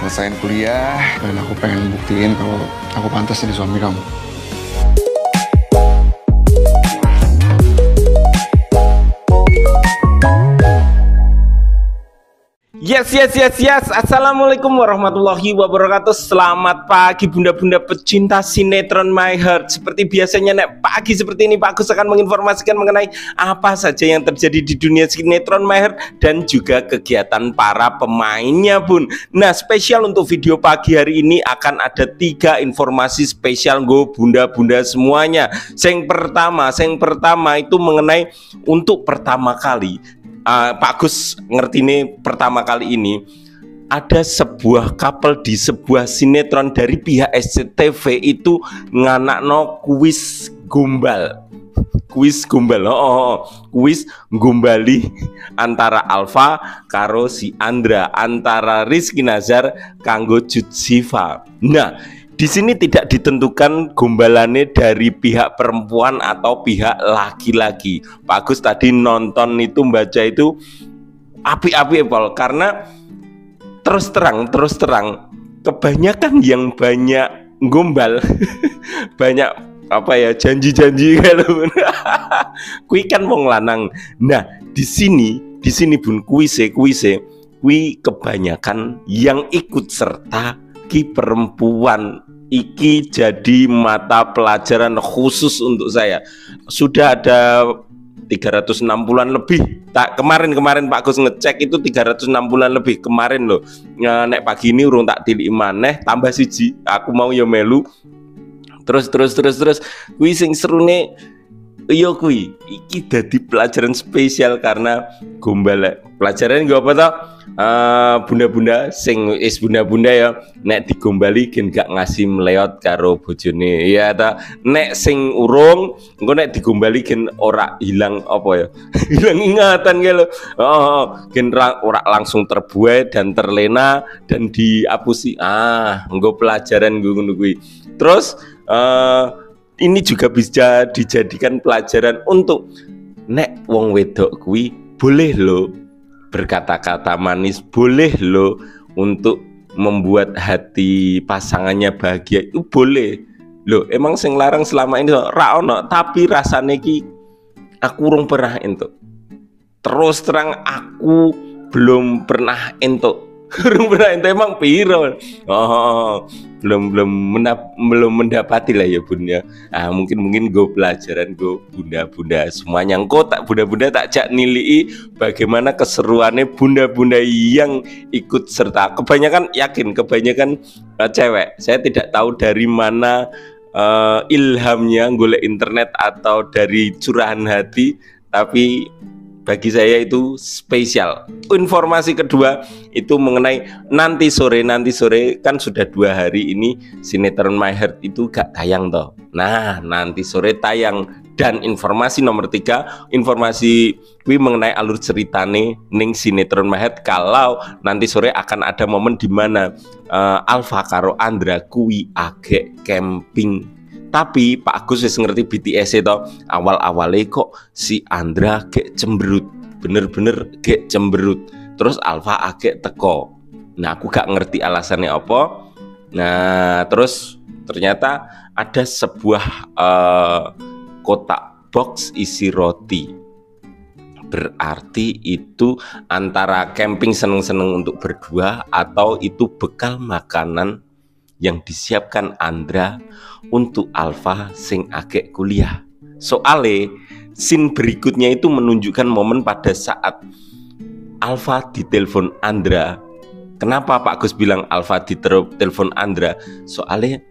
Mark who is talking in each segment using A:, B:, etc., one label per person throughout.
A: Selesain kuliah dan aku pengen buktiin kalau aku pantas jadi suami kamu.
B: Yes. Assalamualaikum warahmatullahi wabarakatuh. Selamat pagi bunda-bunda pecinta sinetron My Heart. Seperti biasanya nek pagi seperti ini Pak Agus akan menginformasikan mengenai apa saja yang terjadi di dunia sinetron My Heart dan juga kegiatan para pemainnya bun. Nah, spesial untuk video pagi hari ini akan ada 3 informasi spesial go bunda-bunda semuanya. Yang pertama itu mengenai untuk pertama kali Pak Agus ngerti ini pertama kali ini ada sebuah couple di sebuah sinetron dari pihak SCTV itu nganakno kuis gombal. Kuis gombali antara Alfa karo si Andra, antara Rizky Nazar kanggo Cut Siva. Nah, di sini tidak ditentukan gombalannya dari pihak perempuan atau pihak laki-laki. Pak Agus tadi nonton itu baca itu api-api Paul, karena terus terang kebanyakan yang banyak gombal banyak apa ya janji-janji kalau kui kan wong lanang. Nah, di sini bun kuise kui kebanyakan yang ikut serta ki perempuan. Iki jadi mata pelajaran khusus untuk saya. Sudah ada 360-an lebih. Kemarin Pak Gus ngecek itu 360-an lebih kemarin loh. Nek pagi ini urung tak tilik maneh tambah siji. Aku mau ya melu. Terus kuwi sing serune yo kuwi iki dadi pelajaran spesial karena gombal. Pelajaran gue apa toh? Bunda-bunda sing bunda-bunda ya nek digombali gen gak ngasih meleot karo bojone ya ta. Nek sing urung engko nek digombali gen ora hilang apa ya hilang ingatan ge lho. Gen ora langsung terbuai dan terlena dan diapusi. Engko pelajaran gue ngono kuwi. Terus ini juga bisa dijadikan pelajaran untuk nek wong wedok kuwi boleh lo berkata-kata manis, boleh lo untuk membuat hati pasangannya bahagia, itu boleh lo. Emang sing larang selama ini ra ono, tapi rasane ki aku urung pernah entuk. Terus terang aku belum pernah entuk. Emang piro? Belum mendapati lah ya bun ya. Mungkin gue pelajaran gue bunda-bunda semuanya. Engkau tak bunda-bunda tak jak nilai bagaimana keseruannya bunda-bunda yang ikut serta. Kebanyakan cewek. Saya tidak tahu dari mana ilhamnya golek internet atau dari curahan hati, tapi bagi saya itu spesial. Informasi kedua itu mengenai nanti sore kan sudah 2 hari ini sinetron My Heart itu gak tayang toh. Nah, nanti sore tayang. Dan informasi nomor 3, informasi kui mengenai alur ceritane ning sinetron My Heart, kalau nanti sore akan ada momen di mana Alfa karo Andra kui agek camping. Tapi Pak Agus wis ngerti BTS itu awal-awalnya kok si Andra gek cemberut, bener-bener gek cemberut. Terus Alfa agek teko. Nah, aku gak ngerti alasannya apa. Nah, terus ternyata ada sebuah kotak box isi roti. Berarti itu antara camping seneng-seneng untuk berdua atau itu bekal makanan yang disiapkan Andra untuk Alfa sing agek kuliah. Soale scene berikutnya itu menunjukkan momen pada saat Alfa ditelepon Andra. Kenapa Pak Gus bilang Alfa ditelepon Andra? Soalnya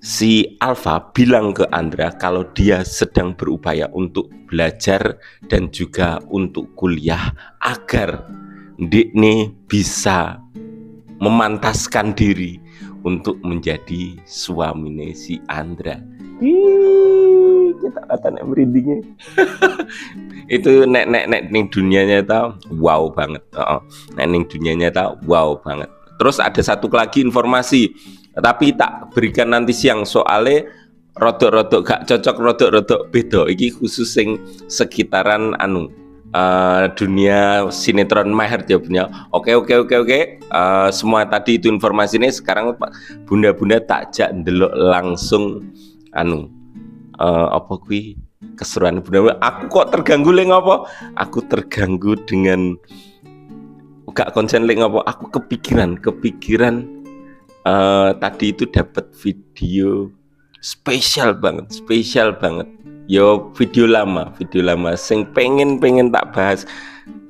B: si Alfa bilang ke Andra kalau dia sedang berupaya untuk belajar dan juga untuk kuliah agar Ndikne bisa memantaskan diri untuk menjadi suamine si Andra. Kita kata merindingnya. Itu nek ning dunianya tau wow banget. Nek ning dunianya tau wow banget. Terus ada satu lagi informasi, tapi tak berikan nanti siang soalnya rodok-rodok gak cocok, rodok-rodok beda. Iki khusus sing sekitaran dunia sinetron My Heart ya Bun ya. Oke. Semua tadi itu informasi ini. Sekarang bunda-bunda tak jak ndelok langsung apa kuwi keseruan bunda. Aku kok terganggu lek ngopo? Aku terganggu dengan gak konsen lek ngopo. Aku kepikiran tadi itu dapat video spesial banget. Yo video lama sing pengen tak bahas.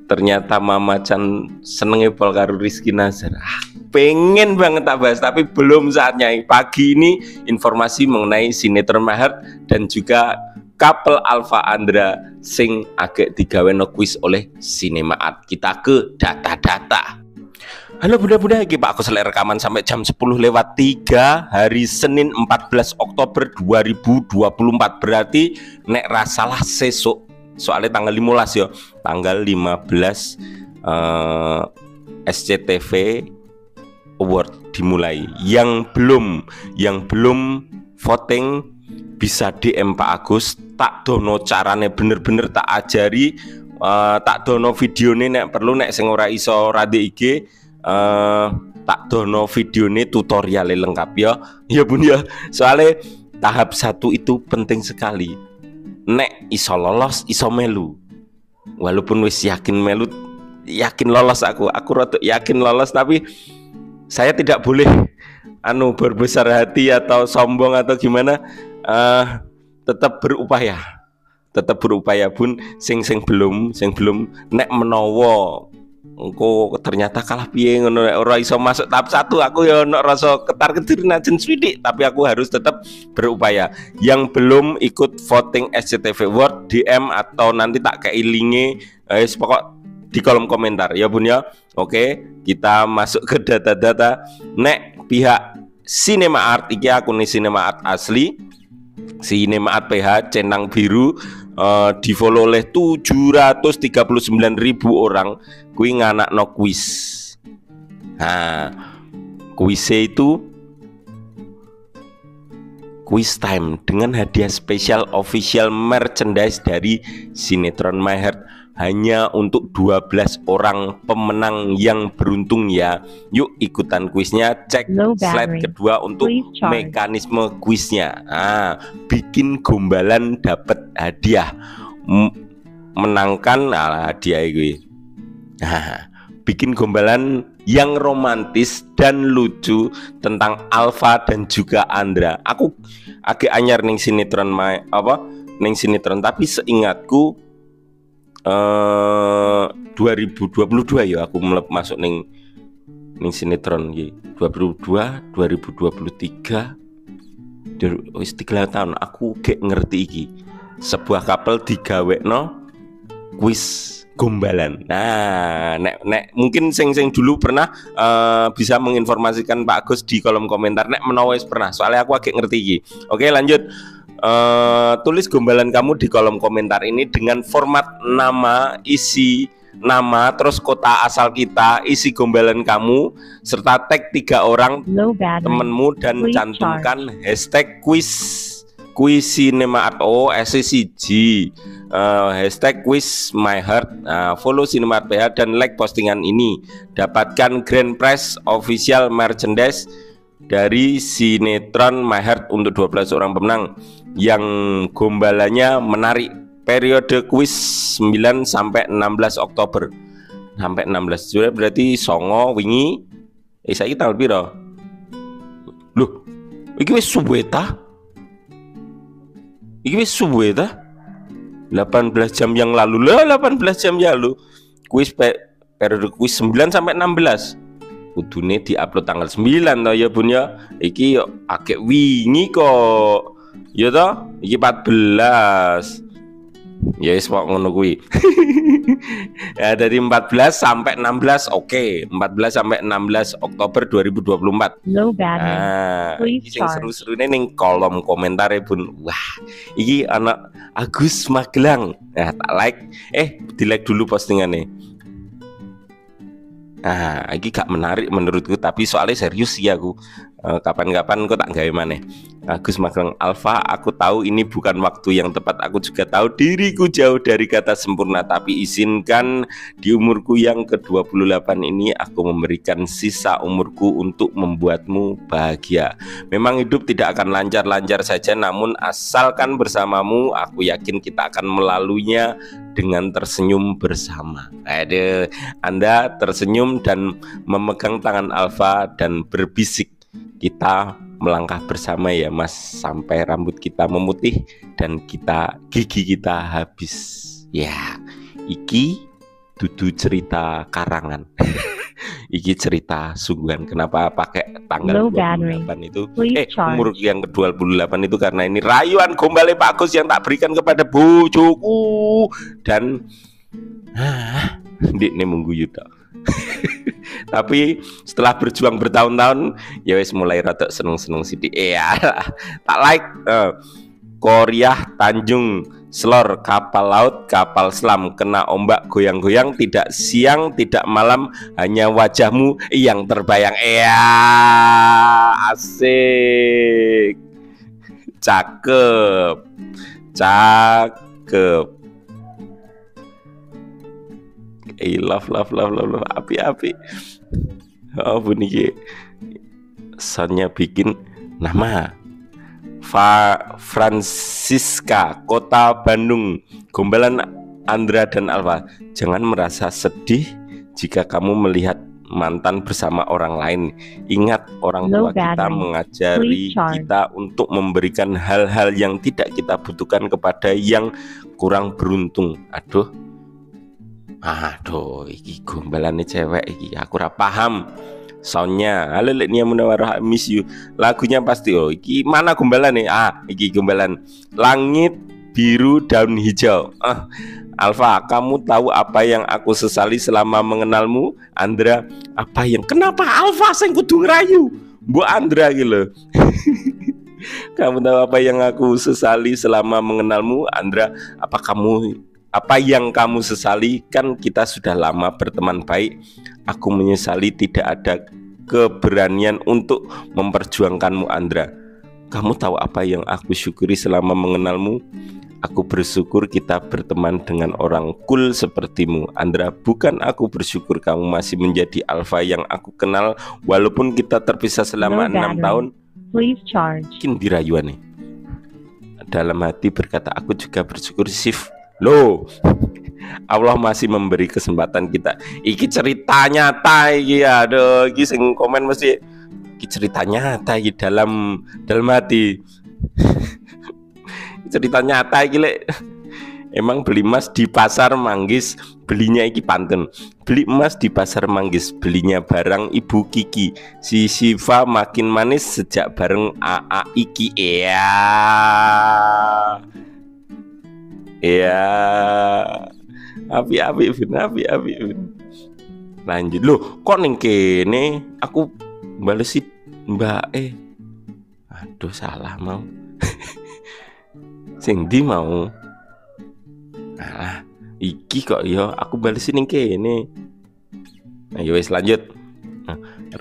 B: Ternyata Mama Chan senenge pol karo Rizky Nazar. Pengen banget tak bahas tapi belum saatnya. Pagi ini informasi mengenai sinetron My Heart dan juga couple Alfa Andra sing agak digaweno kuis oleh Cinema Art. Kita ke data-data. Halo bunda-bunda, iki Pak aku selek rekaman sampai jam 10:03 hari Senin 14 Oktober 2024. Berarti nek rasalah sesuk, soalnya tanggal 15 ya. Tanggal 15 SCTV Award dimulai. Yang belum voting bisa DM Pak Agus, tak dono carane bener-bener tak ajari, tak dono videone nek perlu, nek sing ora iso rade IG tak dono videone tutorialnya lengkap ya Bun ya. Soalnya tahap 1 itu penting sekali. Nek iso lolos iso melu. Walaupun wis yakin lolos aku rada yakin lolos, tapi saya tidak boleh berbesar hati atau sombong atau gimana. Tetap berupaya Bun. Sing belum nek menawa engko ternyata kalah piye ngono, ora iso masuk tahap 1, aku ya ono rasa ketar-ketir najen swidik, tapi aku harus tetap berupaya. Yang belum ikut voting SCTV Award DM atau nanti tak kei linke pokok di kolom komentar ya Bun ya. Oke, kita masuk ke data-data. Nek pihak Cinema Art iki akun Cinema Art asli, Cinema Art PH centang biru, di follow oleh 739.000 orang. Kui nganakno kuis. Kuisnya itu quiz time dengan hadiah spesial official merchandise dari sinetron My Heart. Hanya untuk 12 orang pemenang yang beruntung ya. Yuk ikutan kuisnya. Cek slide kedua untuk mekanisme kuisnya. Bikin gombalan dapat hadiah. Menangkan hadiah gue. Bikin gombalan yang romantis dan lucu tentang Alfa dan juga Andra. Aku agak anyar ning sinetron tapi seingatku 2022 ya aku masuk ning sinetron iki. 2023 wis 3 tahun aku gak ngerti iki. Sebuah couple digawekno kuis gombalan. Nek mungkin sing dulu pernah bisa menginformasikan Pak Agus di kolom komentar. Nek menawa wis pernah, soalnya aku agak ngerti iki. Oke, lanjut. Tulis gombalan kamu di kolom komentar ini dengan format nama, isi nama, terus kota asal kita, isi gombalan kamu, serta tag 3 orang temenmu dan cantumkan hashtag kuis Cinema Art SCG, hashtag quiz My Heart, follow Cinema Art PH dan like postingan ini. Dapatkan grand prize official merchandise dari sinetron My Heart untuk 12 orang pemenang yang gombalannya menarik. Periode kuis 9 sampai 16 Oktober. Sampai 16 Juli berarti songo wingi. Saiki tanggal piro? Loh, iki wis suwe ta? 18 jam yang lalu. 18 jam yang lalu. Periode kuis 9 sampai 16. Kudune diupload tanggal 9 toh ya Bun ya. Iki yo agak wingi kok. Ya toh, iki 14. Ya wis kok ngono kuwi. Ya dari 14 sampai 16 oke. 14 sampai 16 Oktober 2024. Iki sing seru-serune ning kolom komentar Bun. Wah, iki anak Agus Magelang. Nah, tak like. Di like dulu postingannya. Ini gak menarik menurutku, tapi soalnya serius sih aku. Kapan-kapan kok tak gawe maneh. Agus Magelang Alfa, aku tahu ini bukan waktu yang tepat. Aku juga tahu diriku jauh dari kata sempurna, tapi izinkan di umurku yang ke-28 ini aku memberikan sisa umurku untuk membuatmu bahagia. Memang hidup tidak akan lancar-lancar saja, namun asalkan bersamamu, aku yakin kita akan melaluinya dengan tersenyum bersama. Aduh, Anda tersenyum dan memegang tangan Alfa dan berbisik, kita melangkah bersama ya Mas, sampai rambut kita memutih dan gigi kita habis. Ya, iki dudu cerita karangan. Iki cerita sungguhan. Kenapa pakai tanggal 28 itu? Umur yang ke-28 itu karena ini rayuan gombale Pak Agus yang tak berikan kepada bojoku. Dan Dik munggu yuda. Tapi setelah berjuang bertahun-tahun, ya wes mulai rada seneng-seneng sidik. Tak like Korea Tanjung Selor, kapal laut, kapal selam, kena ombak goyang-goyang, tidak siang, tidak malam, hanya wajahmu yang terbayang. Asik. Cakep. Love. Api. Oh bunyi soalnya bikin nama Francisca, Kota Bandung. Gombalan Andra dan Alfa, jangan merasa sedih jika kamu melihat mantan bersama orang lain. Ingat, orang tua kita mengajari kita untuk memberikan hal-hal yang tidak kita butuhkan kepada yang kurang beruntung. Aduh, iki gombalane cewek iki, aku ora paham. Soundnya, halo Nia Munawarah, miss you. Lagunya pasti, iki mana gombalane? Iki gombalan Langit Biru Daun Hijau. Alfa, kamu tahu apa yang aku sesali selama mengenalmu? Andra, kenapa Alfa sing kudu ngerayu? Bu Andra gitu. Kamu tahu apa yang aku sesali selama mengenalmu? Andra, apa yang kamu sesali? Kan kita sudah lama berteman baik. Aku menyesali tidak ada keberanian untuk memperjuangkanmu, Andra. Kamu tahu apa yang aku syukuri selama mengenalmu? Aku bersyukur kita berteman dengan orang cool sepertimu, Andra. Bukan aku bersyukur kamu masih menjadi Alfa yang aku kenal, walaupun kita terpisah selama 6 tahun. Mungkin dirayuan nih. Dalam hati berkata, aku juga bersyukur, Sif. Loh, Allah masih memberi kesempatan kita. Iki cerita nyata iki, aduh, iki sing komen mesti iki cerita nyata iki dalam hati. Cerita nyata iki lek. Emang beli emas di pasar Manggis, belinya iki pantun. Beli emas di pasar Manggis, belinya barang Ibu Kiki. Si Siva makin manis sejak bareng AA iki. Api. Lanjut loh, kok ning kene aku balesi Mbak aduh salah mau. Sing ndi mau? Iki kok ya aku balesi ning kene. Ayo wis lanjut.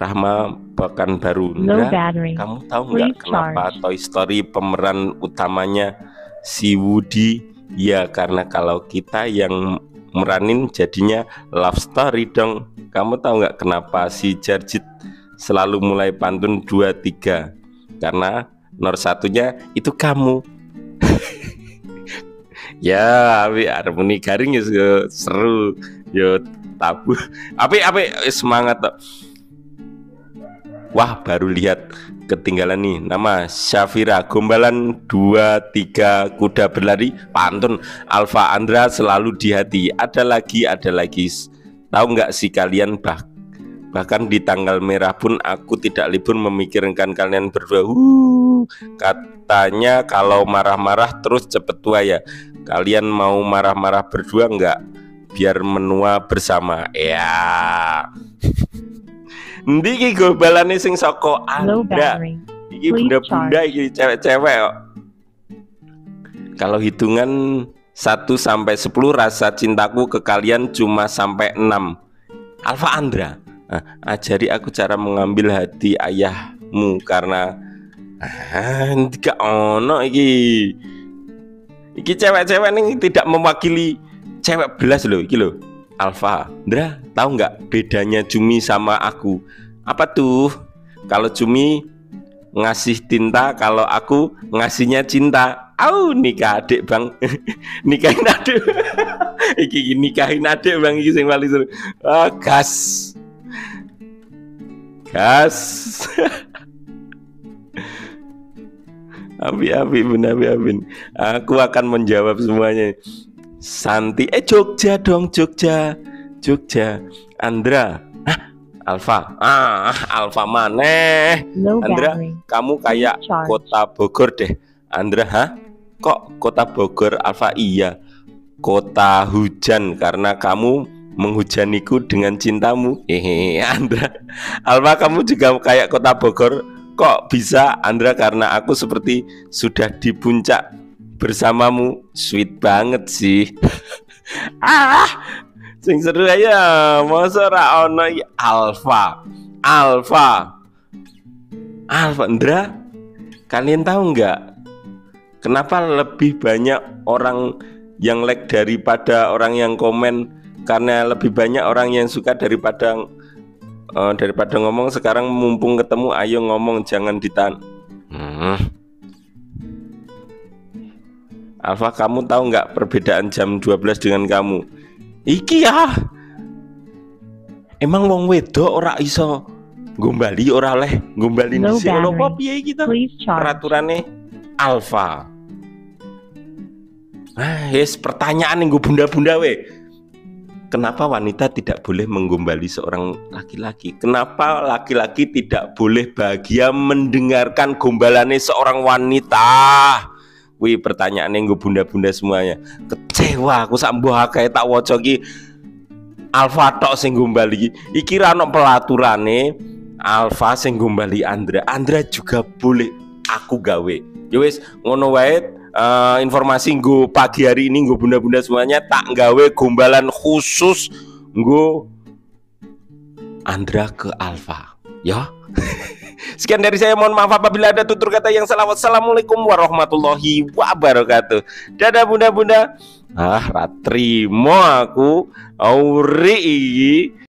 B: Rahma Bakan Baru. Kamu tahu nggak kenapa Toy Story pemeran utamanya si Woody? Ya karena kalau kita yang meranin jadinya love story dong. Kamu tahu nggak kenapa si Jarjit selalu mulai pantun 2-3? Karena nomor satunya itu kamu. Ya, harmoni garing ya seru. Yo tabu. Api semangat toh. Wah, baru lihat ketinggalan nih. Nama Syafira, Gombalan 2-3 kuda berlari, pantun Alfa Andra selalu di hati. Ada lagi. Tahu nggak sih kalian, bahkan di tanggal merah pun aku tidak libur memikirkan kalian berdua. Katanya kalau marah-marah terus cepet tua ya. Kalian mau marah-marah berdua nggak? Biar menua bersama. Ya. Ndi iki gombalane sing saka Andra. Iki bunda-bunda iki cewek-cewek kok. Kalau hitungan 1 sampai 10 rasa cintaku ke kalian cuma sampai 6. Alfa Andra, ajari aku cara mengambil hati ayah mu karena gak ono iki cewek-cewek nih tidak mewakili cewek belas loh iki loh. Alfa, Ndra, tahu nggak bedanya Cumi sama aku? Apa tuh? Kalau Cumi ngasih tinta, kalau aku ngasihnya cinta. Au, nikah adik bang. Nikahin adik. Iki nikahin adik bang, iki sing paling seru. Gas. Abi bin. Aku akan menjawab semuanya. Santi, Jogja dong, Jogja. Andra, Alfa, Alfa maneh. Andra, kamu kayak kota Bogor deh. Andra, kok kota Bogor? Alfa, iya, kota hujan karena kamu menghujaniku dengan cintamu. Andra, Alfa, kamu juga kayak kota Bogor. Kok bisa? Andra, karena aku seperti sudah di puncak bersamamu. Sweet banget sih. Sing seru aja. Masa ora ono Alfa. Andra, kalian tahu nggak kenapa lebih banyak orang yang like daripada orang yang komen? Karena lebih banyak orang yang suka daripada ngomong. Sekarang mumpung ketemu, ayo ngomong, jangan ditahan. Alfa, kamu tahu nggak perbedaan jam 12 dengan kamu? Iki ya. Emang wong wedok ora iso gombali, ora leh gombali dhisik lho apa piye iki to? Peraturane Alfa. Yes, pertanyaan nggo bunda-bunda we. Kenapa wanita tidak boleh menggombali seorang laki-laki? Kenapa laki-laki tidak boleh bahagia mendengarkan gombalannya seorang wanita? Wih, pertanyaan yang gue bunda-bunda semuanya. Kecewa aku sambo kayak tak woco ki Alfa tok sing gombali. Iki ra ono pelaturane Alfa sing gombali Andra. Andra juga boleh aku gawe. Ya wis ngono wae. Informasi gue pagi hari ini gue bunda-bunda semuanya tak gawe gombalan khusus gue Andra ke Alfa. Ya. Sekian dari saya, mohon maaf apabila ada tutur kata yang salah. Wassalamualaikum warahmatullahi wabarakatuh. Dadah bunda-bunda. Ratrimo aku auri.